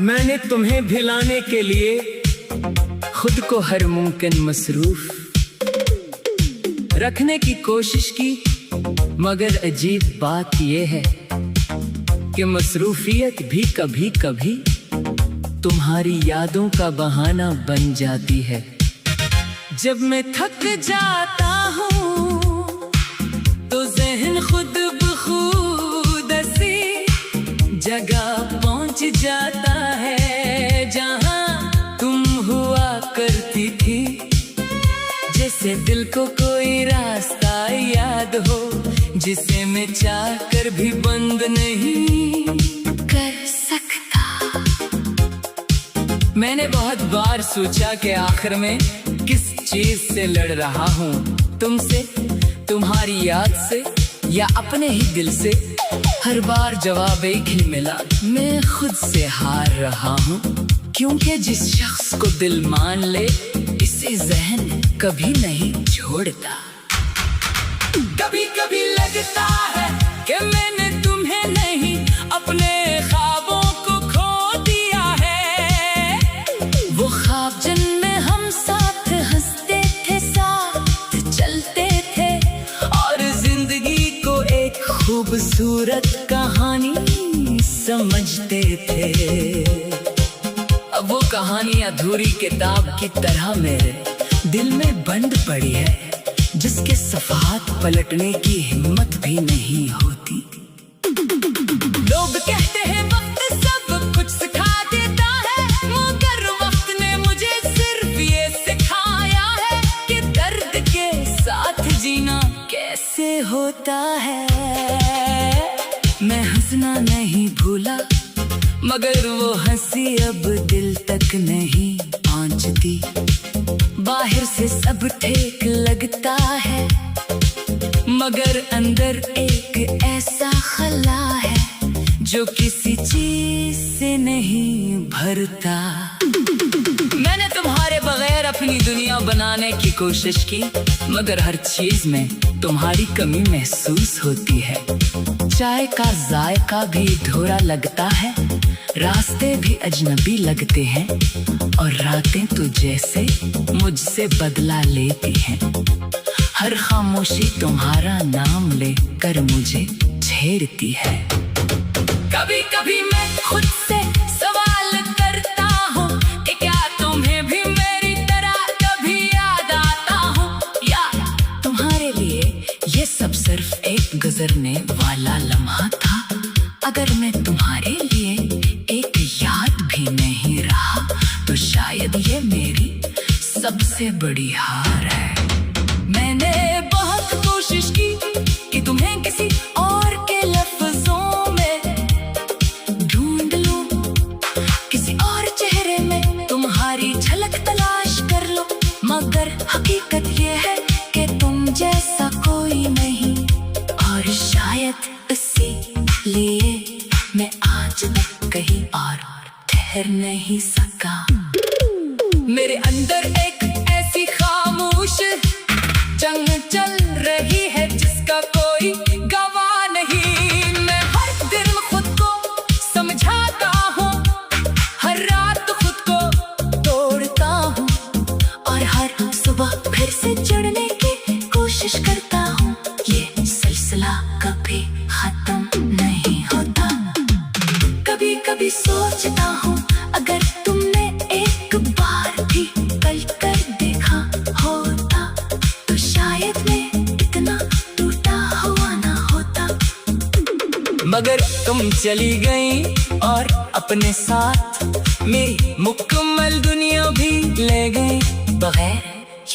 मैंने तुम्हें भिलाने के लिए खुद को हर मुमकिन मसरूफ रखने की कोशिश की, मगर अजीब बात यह है कि मसरूफियत भी कभी कभी तुम्हारी यादों का बहाना बन जाती है। जब मैं थक जाता हूँ तो ज़हन खुद बखुद ऐसी जगह पहुँच जाता है जहाँ तुम हुआ करती थी। जैसे दिल को कोई रास्ता याद हो जिसे मैं चाह कर भी बंद नहीं कर सकता। मैंने बहुत बार सोचा कि आखिर में किस चीज से लड़ रहा हूँ, तुमसे, तुम्हारी याद से या अपने ही दिल से। हर बार जवाब एक ही मिला, मैं खुद से हार रहा हूँ। क्योंकि जिस शख्स को दिल मान ले इसे ज़हन कभी नहीं छोड़ता। कभी कभी लगता है कि मैंने तुम्हें नहीं अपने ख्वाबों को खो दिया है। वो ख्वाब जिनमें हम साथ हंसते थे, साथ चलते थे और जिंदगी को एक खूबसूरत कहानी समझते थे। अब वो कहानी अधूरी किताब की तरह मेरे दिल में बंद पड़ी है, जिसके सफ़हात पलटने की हिम्मत भी नहीं होती। लोग कहते हैं वक्त सब कुछ सिखा देता है, मगर वक्त ने मुझे सिर्फ ये सिखाया है कि दर्द के साथ जीना कैसे होता है। मैं हंसना नहीं भूला, मगर वो हंसी अब दिल तक नहीं पहुंचती। बाहर से सब ठीक लगता है, मगर अंदर एक ऐसा खला है जो किसी चीज से नहीं भरता। मैंने तुम्हारे बगैर अपनी दुनिया बनाने की कोशिश की, मगर हर चीज में तुम्हारी कमी महसूस होती है। चाय का जायका भी अधूरा लगता है, रास्ते भी अजनबी लगते हैं और रातें तो जैसे मुझसे बदला लेती हैं। हर खामोशी तुम्हारा नाम लेकर मुझे छेड़ती है। कभी कभी मैं खुद से सवाल करता हूँ कि क्या तुम्हें भी मेरी तरह कभी याद आता हूँ, या तुम्हारे लिए ये सब सिर्फ एक गुजरने वाला लम्हा था। अगर मैं तुम्हारे लिए एक याद भी नहीं रहा तो शायद ये मेरी सबसे बड़ी हार है। मैंने बहुत कोशिश की कि तुम्हें किसी और के लफ्जों में ढूंढ लूं, किसी और चेहरे में तुम्हारी झलक तलाश कर लो, मगर हकीकत ये है कि तुम जैसा कोई नहीं और शायद इसीलिए मैं आज तक कहीं और ठहर नहीं सका। मेरे अंदर एक ऐसी खामोश जंग चल रही है जिसका कोई गवाह नहीं। मैं हर दिन खुद को समझाता हूँ, हर रात खुद को तोड़ता हूँ और हर सुबह फिर से चढ़ने की कोशिश करता हूँ। ये सिलसिला कभी खत्म नहीं होता। कभी कभी सोचता हूँ अगर तुमने एक बार भी कल कर देखा होता तो शायद मैं इतना टूटा हुआ ना होता। मगर तुम चली गई और अपने साथ मेरी मुकम्मल दुनिया भी ले गई, बगैर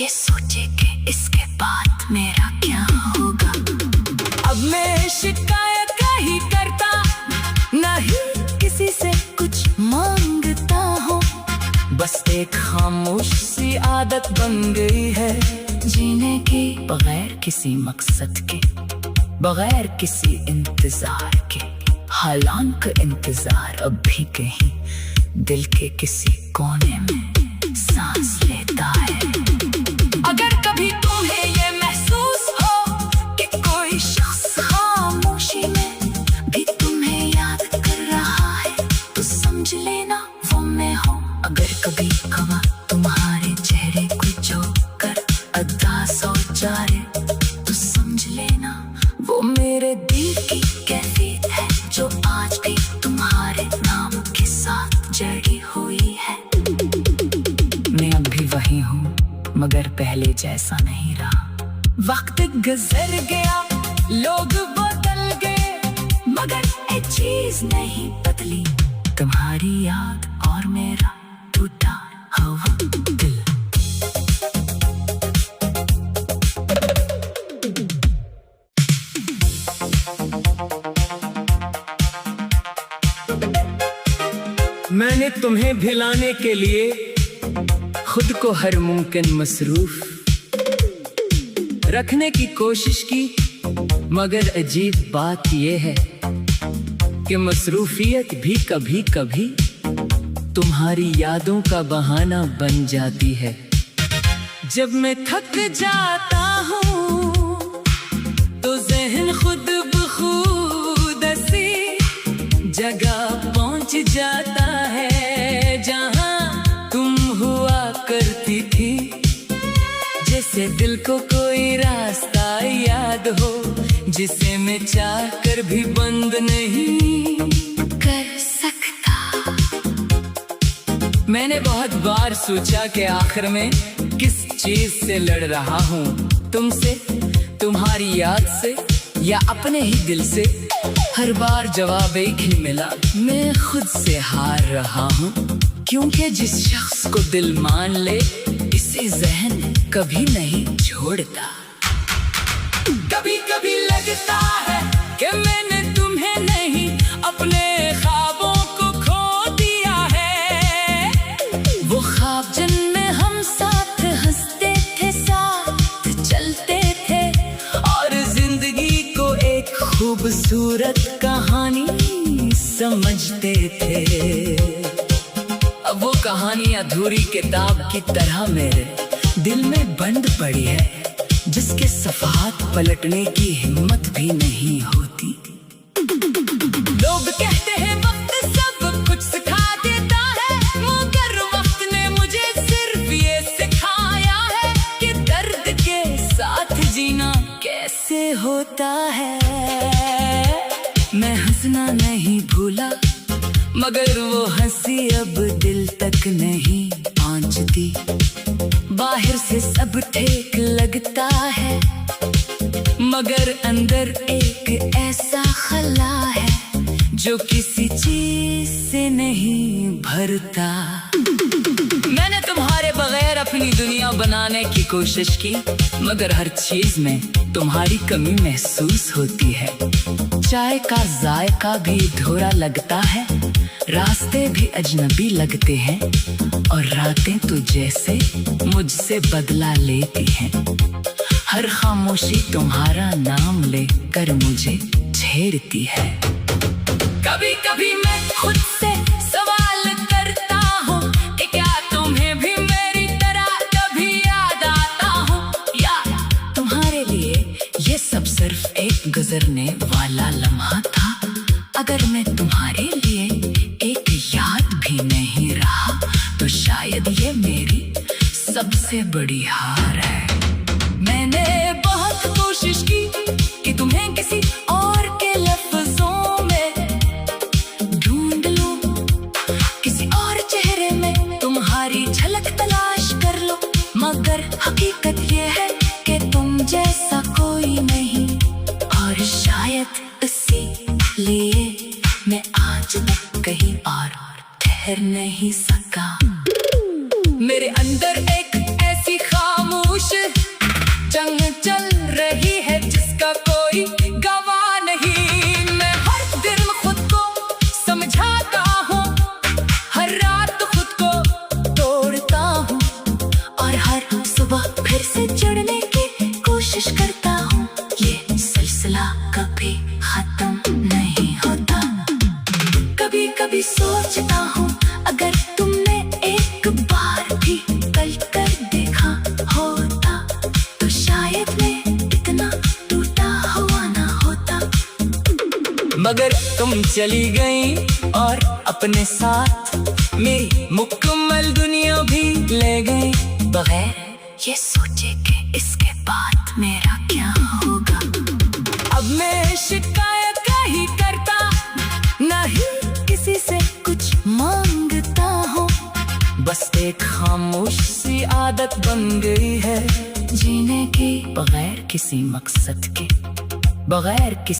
ये सोचे कि इसके बाद मेरा क्या होगा। अब मैं शिकायत नहीं करता, नहीं किसी से कुछ मांगता हूँ, बस एक खामोश सी आदत बन गई है जीने की, बगैर किसी मकसद के, बगैर किसी इंतजार के। हालांकि इंतजार अब भी कहीं दिल के किसी कोने में सांस लेता है। अगर कभी तुम्हें ये महसूस हो कि कोई शख्स खामोशी में भी तुम्हें याद कर रहा है तो समझ लेना लेना, वो मेरे दिल की कैफियत है जो आज भी तुम्हारे नाम के साथ जड़ी हुई है। मैं अब भी वही हूँ मगर पहले जैसा नहीं रहा। वक्त गुजर गया, लोग बदल गए, मगर एक चीज नहीं बदली, तुम्हारी याद और मेरा टूटा हुआ दिल। मैंने तुम्हें भिलाने के लिए खुद को हर मुमकिन मसरूफ रखने की कोशिश की, मगर अजीब बात यह है कि मसरूफियत भी कभी कभी तुम्हारी यादों का बहाना बन जाती है। जब मैं थक जाता हूँ तो ज़हन खुद बखुद ऐसी जगह पहुँच जाता है जहाँ तुम हुआ करती थी। जैसे दिल को कोई रास्ता याद हो जिसे मैं चाह कर भी बंद नहीं कर सकता। मैंने बहुत बार सोचा कि आखिर में किस चीज से लड़ रहा हूँ, तुमसे, तुम्हारी याद से या अपने ही दिल से। हर बार जवाब एक ही मिला, मैं खुद से हार रहा हूँ। क्योंकि जिस शख्स को दिल मान ले इसे ज़हन कभी नहीं छोड़ता। कभी कभी लगता है कि मैंने तुम्हें नहीं अपने ख्वाबों को खो दिया है। वो ख्वाब जिनमें हम साथ हंसते थे, साथ चलते थे और जिंदगी को एक खूबसूरत कहानी समझते थे। अब वो कहानी अधूरी किताब की तरह मेरे दिल में बंद पड़ी है, जिसके सफ़हात पलटने की हिम्मत भी नहीं होती। लोग कहते हैं वक्त सब कुछ सिखा देता है, मगर वक्त ने मुझे सिर्फ ये सिखाया है कि दर्द के साथ जीना कैसे होता है। मैं हंसना नहीं भूला, मगर वो हंसी अब दिल तक नहीं पहुंचती। बाहर से सब ठीक लगता है, मगर अंदर एक ऐसा खला है जो किसी चीज से नहीं भरता। मैंने तुम्हारे बगैर अपनी दुनिया बनाने की कोशिश की, मगर हर चीज में तुम्हारी कमी महसूस होती है। चाय का जायका भी अधूरा लगता है, रास्ते भी अजनबी लगते हैं और रातें तो जैसे मुझसे बदला लेती हैं। हर खामोशी तुम्हारा नाम लेकर मुझे छेड़ती है। कभी कभी मैं खुद से सवाल करता हूँ कि क्या तुम्हें भी मेरी तरह कभी याद आता हूँ, या तुम्हारे लिए ये सब सिर्फ एक गुजरने वाला लम्हा था। अगर मैं तुम्हारे लिए एक याद भी नहीं रहा तो शायद ये मेरी सबसे बड़ी हार है। मैंने बहुत कोशिश की कि तुम्हें किसी और के लफ्जों में ढूंढ लूं, किसी और चेहरे में तुम्हारी झलक तलाश कर लूं, मगर हकीकत ये है कि तुम जैसा कोई नहीं, और शायद इसीलिए मैं आज तक कहीं और ठहर नहीं सका। मेरे अंदर एक ऐसी खामोश जंग चल रही है जिसका कोई गवाह नहीं। मैं हर दिन खुद को समझाता हूँ, हर रात खुद को तोड़ता हूँ और हर सुबह फिर से चढ़ने की कोशिश करता हूँ। ये सिलसिला कभी खत्म नहीं होता। कभी कभी सोचता हूँ अगर तुमने एक बार भी कल कर देखा होता तो शायद मैं इतना टूटा हुआ ना होता। मगर तुम चली गई और अपने साथ मेरी मुकम्मल दुनिया भी ले गई, बगैर ये सोचे कि इसके बाद मेरा क्या होगा। शिकायत कहीं करता नहीं, किसी से कुछ मांगता हूँ। बस एक खामोश सी आदत बन गई है जीने की बगैर किसी मकसद के, बगैर किसी